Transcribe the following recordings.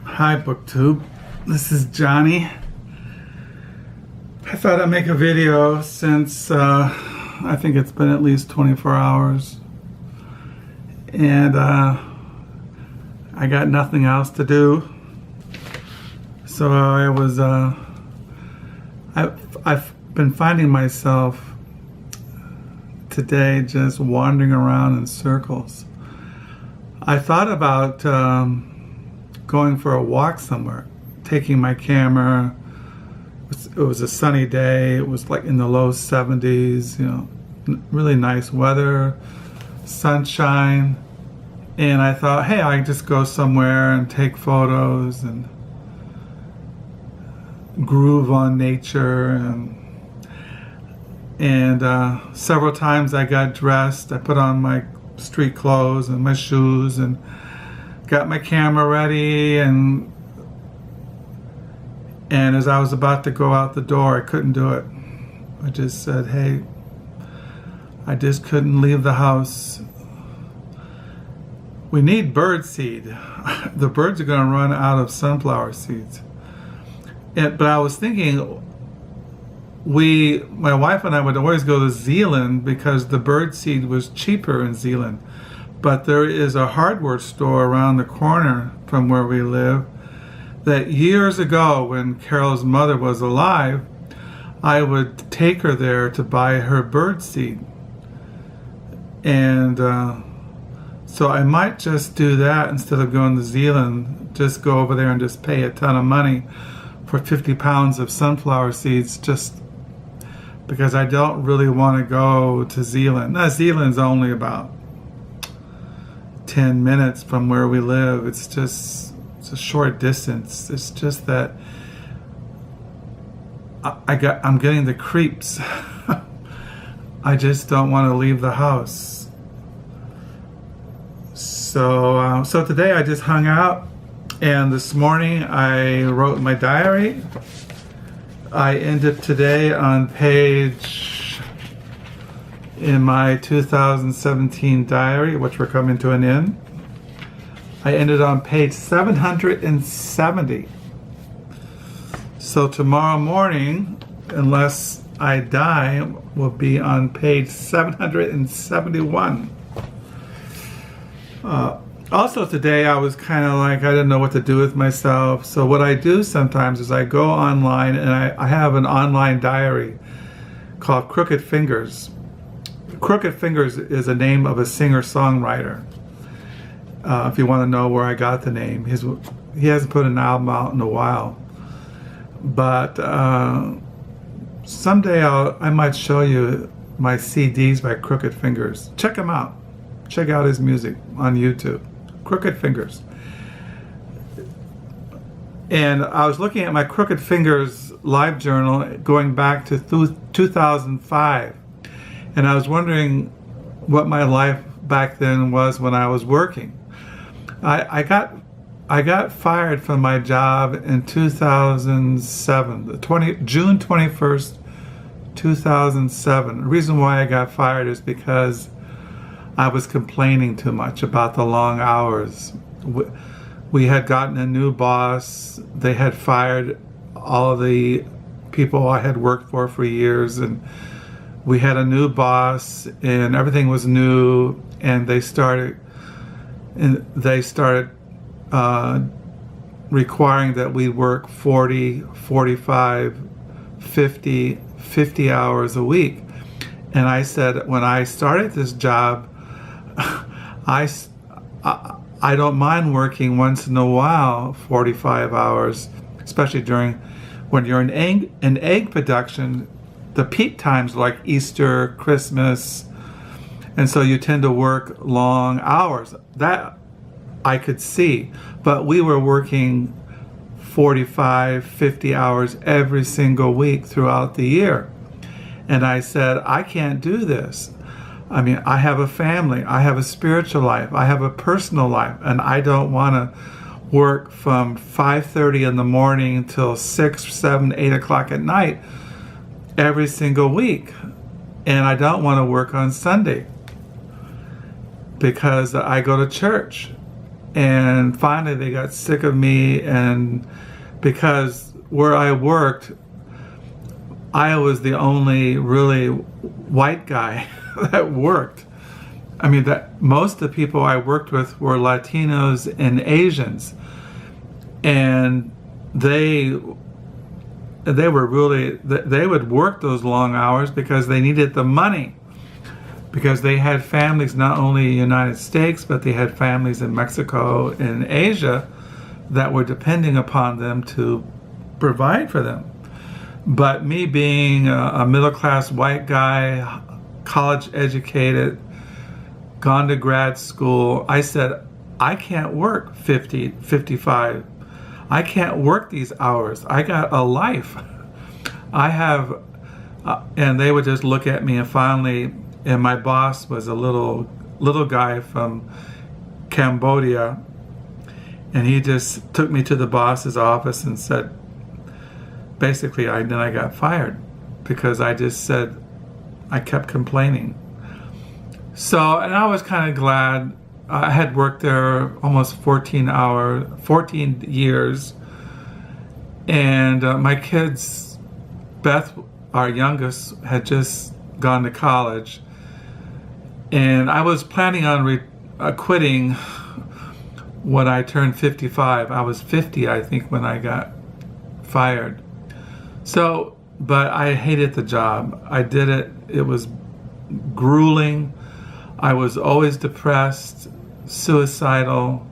Hi BookTube, this is Johnny. I thought I'd make a video since I think it's been at least 24 hours and I got nothing else to do, so I was I've been finding myself today just wandering around in circles. I thought about going for a walk somewhere, taking my camera. It was a sunny day. It was like in the low 70s, you know, really nice weather, sunshine. And I thought, hey, I can just go somewhere and take photos and groove on nature. And several times I got dressed. I put on my street clothes and my shoes and got my camera ready, and as I was about to go out the door, I couldn't do it. I just said, hey, I just couldn't leave the house. We need bird seed. The birds are going to run out of sunflower seeds. But I was thinking, my wife and I would always go to Zealand because the bird seed was cheaper in Zealand. But there is a hardware store around the corner from where we live that years ago, when Carol's mother was alive, I would take her there to buy her bird seed. And so I might just do that instead of going to Zealand. Just go over there and just pay a ton of money for 50 pounds of sunflower seeds, just because I don't really want to go to Zealand. Now, Zealand's only about 10 minutes from where we live. It's a short distance. It's just that I'm getting the creeps. I just don't want to leave the house. So today I just hung out, and this morning I wrote my diary. I ended today on page in my 2017 diary, which we're coming to an end. I ended on page 770. So tomorrow morning, unless I die, will be on page 771. Also today I was kind of like, I didn't know what to do with myself. So what I do sometimes is I go online and I have an online diary called Crooked Fingers. Crooked Fingers is a name of a singer-songwriter. If you want to know where I got the name, he hasn't put an album out in a while. But someday I might show you my CDs by Crooked Fingers. Check him out. Check out his music on YouTube. Crooked Fingers. And I was looking at my Crooked Fingers live journal going back to 2005. And I was wondering what my life back then was when I was working. I got fired from my job in 2007, June 21st, 2007. The reason why I got fired is because I was complaining too much about the long hours. We had gotten a new boss. They had fired all of the people I had worked for years, and we had a new boss, and everything was new, and they started requiring that we work 40, 45, 50 hours a week. And I said, when I started this job, I don't mind working once in a while 45 hours, especially when you're in egg production. The peak times like Easter, Christmas, and so you tend to work long hours. That I could see, but we were working 45, 50 hours every single week throughout the year. And I said, I can't do this. I mean, I have a family, I have a spiritual life, I have a personal life, and I don't want to work from 5:30 in the morning till 6, 7, 8 o'clock at night every single week. And I don't want to work on Sunday because I go to church. And finally they got sick of me, and because where I worked, I was the only really white guy that worked. I mean, that most of the people I worked with were Latinos and Asians, and they were really, they would work those long hours because they needed the money, because they had families not only in the United States, but they had families in Mexico and Asia that were depending upon them to provide for them. But me being a middle-class white guy, college educated, gone to grad school, I said, I can't work 50, 55. I can't work these hours. I got a life. I have, and they would just look at me, and finally, and my boss was a little guy from Cambodia, and he just took me to the boss's office and said, basically, then I got fired because I just said, I kept complaining. So, and I was kind of glad. I had worked there almost 14 years, and my kids, Beth, our youngest, had just gone to college, and I was planning on quitting when I turned 55. I was 50, I think, when I got fired. So, but I hated the job. I did it. It was grueling. I was always depressed, suicidal.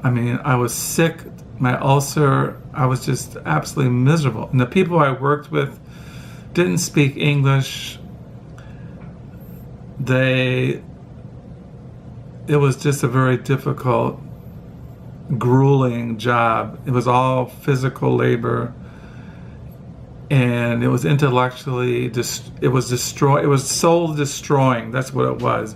I mean, I was sick, my ulcer, I was just absolutely miserable. And the people I worked with didn't speak English. It was just a very difficult, grueling job. It was all physical labor, and it was intellectually, it was soul destroying. That's what it was.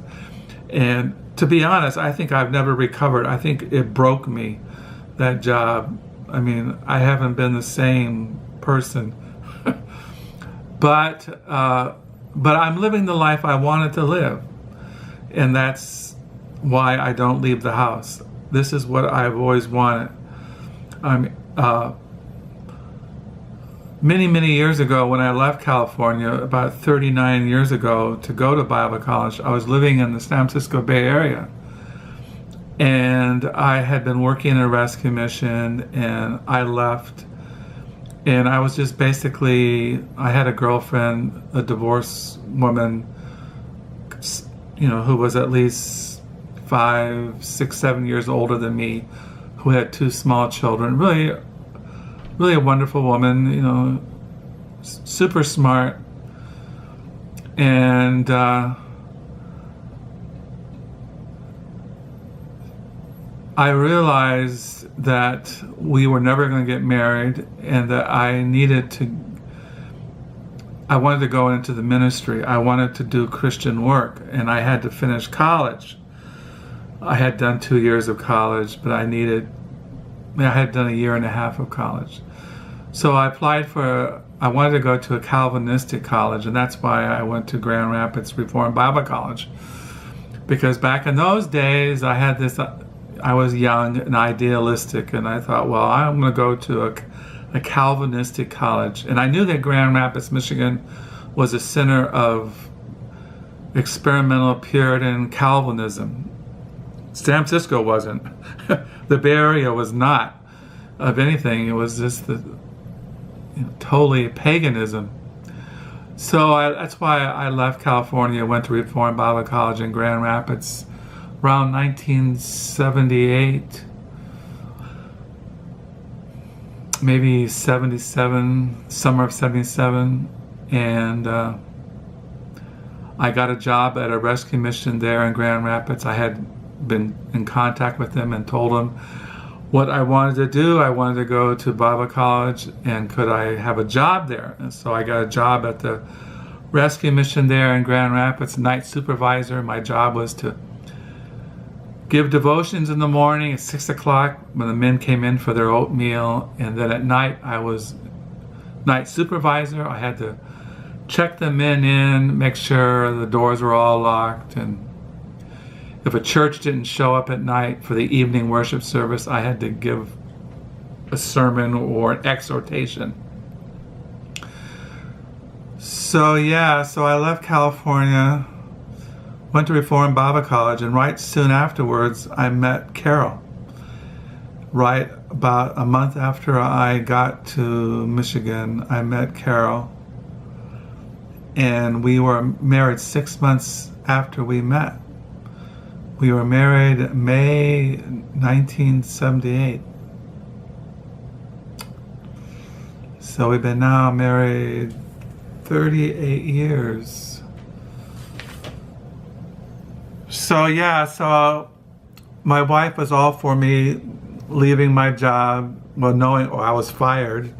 And to be honest, I think I've never recovered. I think it broke me, that job. I mean, I haven't been the same person. But I'm living the life I wanted to live, and that's why I don't leave the house. This is what I've always wanted. Many years ago, when I left California, about 39 years ago, to go to Bible college, I was living in the San Francisco Bay Area. And I had been working in a rescue mission, and I left. And I was just basically, I had a girlfriend, a divorced woman, who was at least 5, 6, 7 years older than me, who had 2 small children. Really a wonderful woman, super smart. And I realized that we were never going to get married, and that I wanted to go into the ministry. I wanted to do Christian work, and I had to finish college. I had done 2 years of college, but I had done 1.5 years of college. So I wanted to go to a Calvinistic college, and that's why I went to Grand Rapids Reformed Bible College. Because back in those days, I was young and idealistic, and I thought, well, I'm going to go to a Calvinistic college. And I knew that Grand Rapids, Michigan was a center of experimental Puritan Calvinism. San Francisco wasn't. The Bay Area was not. Of anything, it was just totally paganism. So that's why I left California, went to Reformed Bible College in Grand Rapids around 1978, maybe 77, summer of 77, and I got a job at a rescue mission there in Grand Rapids. I had been in contact with them and told them what I wanted to do. I wanted to go to Bible college, and could I have a job there? And so I got a job at the rescue mission there in Grand Rapids, night supervisor. My job was to give devotions in the morning at 6 o'clock when the men came in for their oatmeal, and then at night I was night supervisor. I had to check the men in, make sure the doors were all locked, and if a church didn't show up at night for the evening worship service, I had to give a sermon or an exhortation. So I left California, went to Reformed Bible College, and right soon afterwards I met Carol. Right about a month after I got to Michigan, I met Carol, and we were married 6 months after we met. We were married May 1978. So we've been now married 38 years. So my wife was all for me leaving my job, well, knowing I was fired.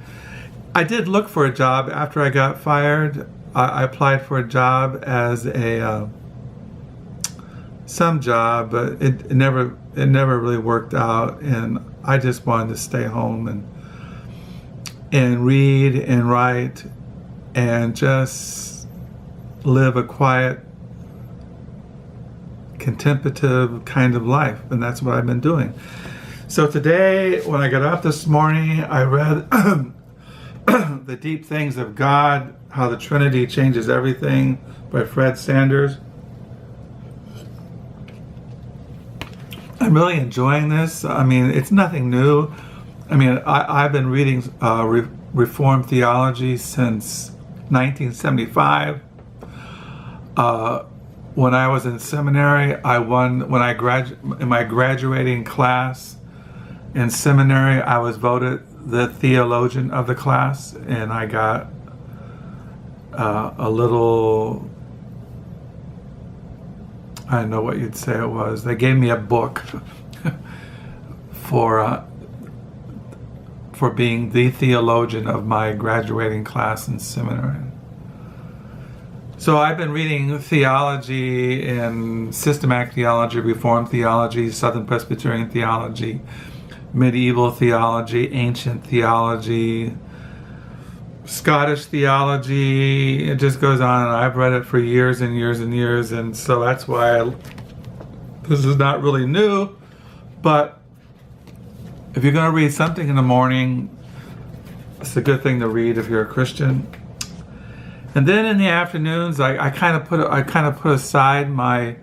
I did look for a job after I got fired. I applied for a job as some job, but it never really worked out, and I just wanted to stay home and read and write and just live a quiet, contemplative kind of life, and that's what I've been doing. So today, when I got up this morning, I read The Deep Things of God, How the Trinity Changes Everything by Fred Sanders. I'm really enjoying this. I mean, it's nothing new. I mean, I've been reading Reformed theology since 1975. When I was in seminary, I won, in my graduating class in seminary, I was voted the theologian of the class, and I got a little, I don't know what you'd say it was. They gave me a book for being the theologian of my graduating class in seminary. So I've been reading theology and systematic theology, Reformed theology, Southern Presbyterian theology, medieval theology, ancient theology, Scottish theology. It just goes on, and I've read it for years and years and years, and so that's why this is not really new, but if you're going to read something in the morning, it's a good thing to read if you're a Christian. And then in the afternoons, I kind of put aside my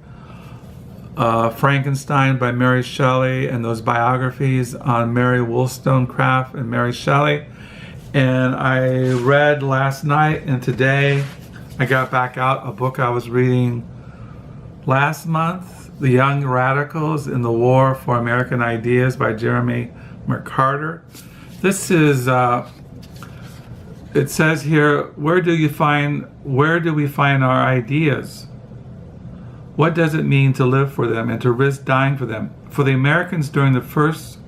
Frankenstein by Mary Shelley and those biographies on Mary Wollstonecraft and Mary Shelley. And I read last night, and today I got back out a book I was reading last month, The Young Radicals in the War for American Ideas by Jeremy McCarter. This is, it says here, where do we find our ideas? What does it mean to live for them and to risk dying for them? For the Americans during the First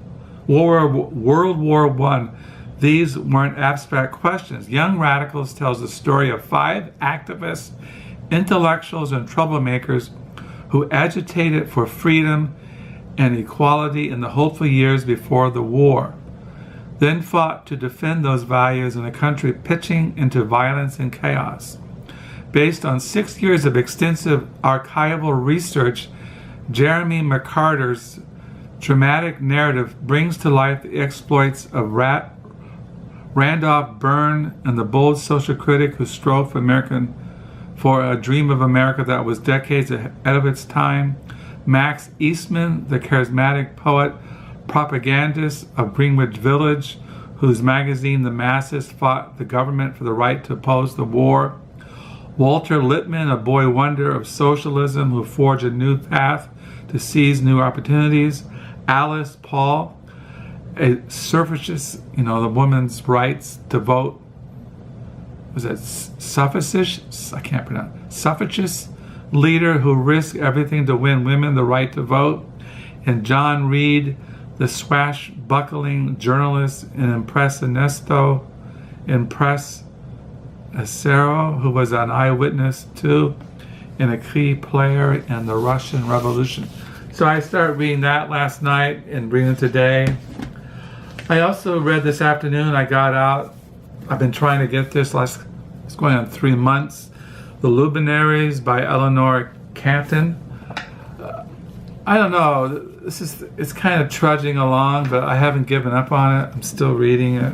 World War I, these weren't abstract questions. Young Radicals tells the story of 5 activists, intellectuals, and troublemakers who agitated for freedom and equality in the hopeful years before the war, then fought to defend those values in a country pitching into violence and chaos. Based on 6 years of extensive archival research, Jeremy McCarter's dramatic narrative brings to life the exploits of Randolph Byrne and the bold social critic who strove for a dream of America that was decades ahead of its time, Max Eastman, the charismatic poet, propagandist of Greenwich Village, whose magazine The Masses fought the government for the right to oppose the war, Walter Lippmann, a boy wonder of socialism who forged a new path to seize new opportunities, Alice Paul, a suffragist, the woman's rights to vote, was that suffragist? I can't pronounce. Suffragist leader who risked everything to win women the right to vote, and John Reed, the swashbuckling journalist and impressionista, who was an eyewitness to and a key player in the Russian Revolution. So I started reading that last night and reading it today. I also read this afternoon, I got out, I've been trying to get this, it's going on 3 months, The Luminaries by Eleanor Catton. I don't know. It's kind of trudging along, but I haven't given up on it. I'm still reading it.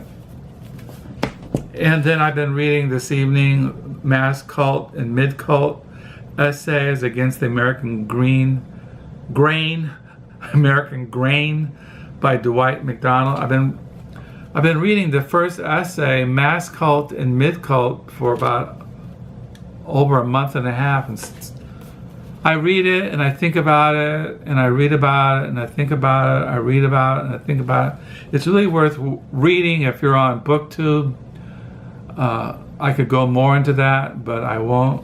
And then I've been reading this evening Masscult and Midcut essays against the American grain by Dwight MacDonald. I've been reading the first essay, Masscult and Midcut, for about over a month and a half, and I read it and I think about it, and I read about it and I think about it, I read about it and I think about it. It's really worth reading if you're on BookTube. I could go more into that, but I won't.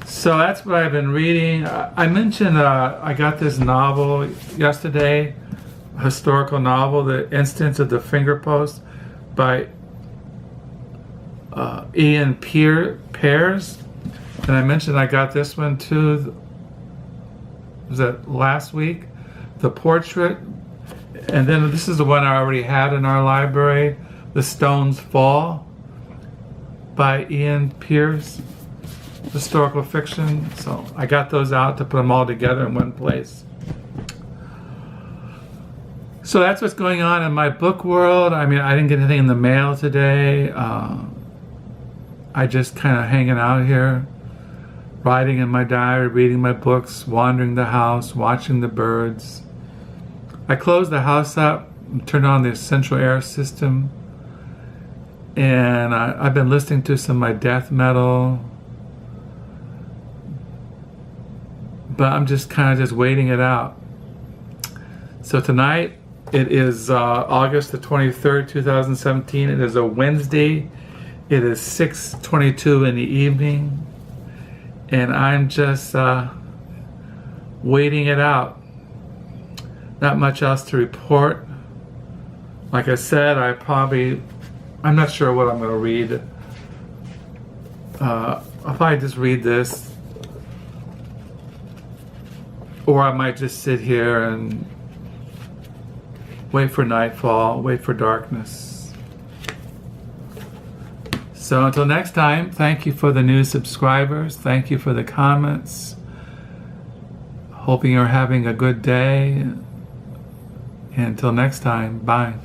So that's what I've been reading. I mentioned I got this novel yesterday, a historical novel, The Instance of the Fingerpost by Iain Pears. And I mentioned I got this one too. Was that last week? The Portrait. And then this is the one I already had in our library, The Stones Fall by Iain Pears, historical fiction. So I got those out to put them all together in one place. So that's what's going on in my book world. I mean, I didn't get anything in the mail today. I just kind of hanging out here, writing in my diary, reading my books, wandering the house, watching the birds. I closed the house up, turned on the central air system, and I've been listening to some of my death metal, but I'm just kind of just waiting it out. So tonight, it is August the 23rd, 2017. It is a Wednesday. It is 6:22 in the evening, and I'm just waiting it out. Not much else to report. Like I said, I'm not sure what I'm going to read. I'll probably just read this, or I might just sit here and wait for nightfall, wait for darkness. So until next time, thank you for the new subscribers. Thank you for the comments. Hoping you're having a good day. And until next time, bye.